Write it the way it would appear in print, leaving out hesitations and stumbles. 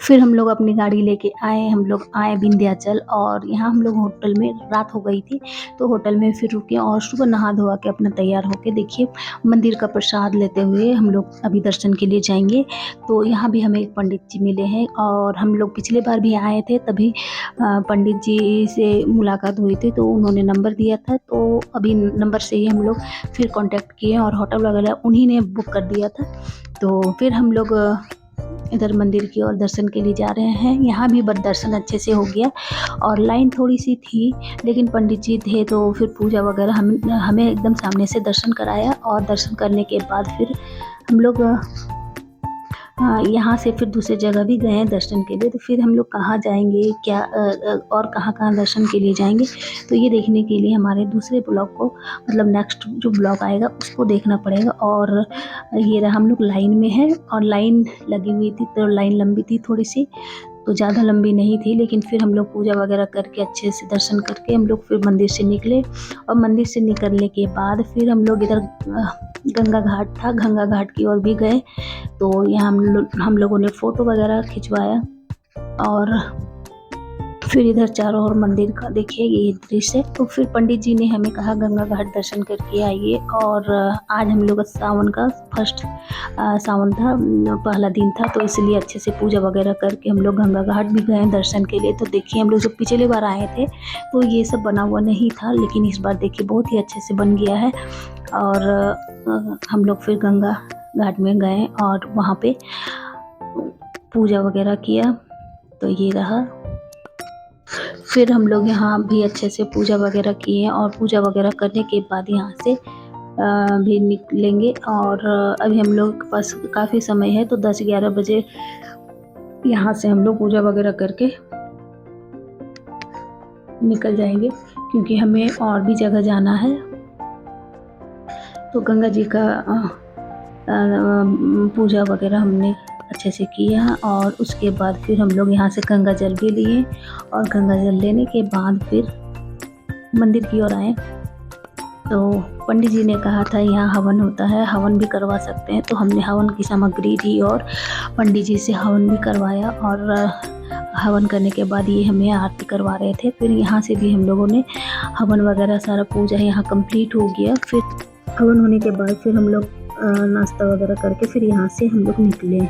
फिर हम लोग अपनी गाड़ी लेके आए, हम लोग आए विंध्याचल और यहाँ हम लोग होटल में रात हो गई थी, तो होटल में फिर रुके और सुबह नहा धोआ के अपना तैयार होके देखिए मंदिर का प्रसाद लेते हुए हम लोग अभी दर्शन के लिए जाएंगे। तो यहाँ भी हमें एक पंडित जी मिले हैं और हम लोग पिछले बार भी आए थे, तभी पंडित जी से मुलाकात हुई थी तो उन्होंने नंबर दिया था, तो अभी नंबर से ही हम लोग फिर कांटेक्ट किए और होटल वगैरह उन्हीं ने बुक कर दिया था। तो फिर हम लोग इधर मंदिर की ओर दर्शन के लिए जा रहे हैं। यहाँ भी बट दर्शन अच्छे से हो गया और लाइन थोड़ी सी थी, लेकिन पंडित जी थे तो फिर पूजा वगैरह हमें एकदम सामने से दर्शन कराया और दर्शन करने के बाद फिर हम लोग यहाँ से फिर दूसरी जगह भी गए हैं दर्शन के लिए। तो फिर हम लोग कहाँ जाएंगे, क्या और कहाँ दर्शन के लिए जाएंगे, तो ये देखने के लिए हमारे दूसरे ब्लॉग को, मतलब नेक्स्ट जो ब्लॉग आएगा उसको देखना पड़ेगा। और ये रहा, हम लोग लाइन में हैं और लाइन लगी हुई थी, तो लाइन लंबी थी थोड़ी सी, तो ज़्यादा लंबी नहीं थी, लेकिन फिर हम लोग पूजा वगैरह करके अच्छे से दर्शन करके हम लोग फिर मंदिर से निकले। और मंदिर से निकलने के बाद फिर हम लोग इधर गंगा घाट था, गंगा घाट की ओर भी गए। तो यहाँ हम लोगों ने फ़ोटो वगैरह खिंचवाया और फिर इधर चारों ओर मंदिर का देखिए ये दृश्य। तो फिर पंडित जी ने हमें कहा गंगा घाट दर्शन करके आइए। और आज हम लोग सावन का फर्स्ट सावन था, पहला दिन था, तो इसलिए अच्छे से पूजा वगैरह करके हम लोग गंगा घाट भी गए दर्शन के लिए। तो देखिए हम लोग जब पिछले बार आए थे तो ये सब बना हुआ नहीं था, लेकिन इस बार देखिए बहुत ही अच्छे से बन गया है। और हम लोग फिर गंगा घाट में गए और वहाँ पे पूजा वगैरह किया। तो ये रहा, फिर हम लोग यहाँ भी अच्छे से पूजा वगैरह किए और पूजा वगैरह करने के बाद यहाँ से भी निकलेंगे। और अभी हम लोग के पास काफ़ी समय है, तो 10-11 बजे यहाँ से हम लोग पूजा वगैरह करके निकल जाएंगे, क्योंकि हमें और भी जगह जाना है। तो गंगा जी का पूजा वगैरह हमने अच्छे से किया और उसके बाद फिर हम लोग यहाँ से गंगा जल भी लिए और गंगा जल लेने के बाद फिर मंदिर की ओर आए। तो पंडित जी ने कहा था यहाँ हवन होता है, हवन भी करवा सकते हैं, तो हमने हवन की सामग्री दी और पंडित जी से हवन भी करवाया। और हवन करने के बाद ये हमें आरती करवा रहे थे। फिर यहाँ से भी हम लोगों ने हवन वगैरह सारा पूजा यहाँ कंप्लीट हो गया। फिर हवन होने के बाद फिर हम लोग नाश्ता वगैरह करके फिर यहाँ से हम लोग निकले।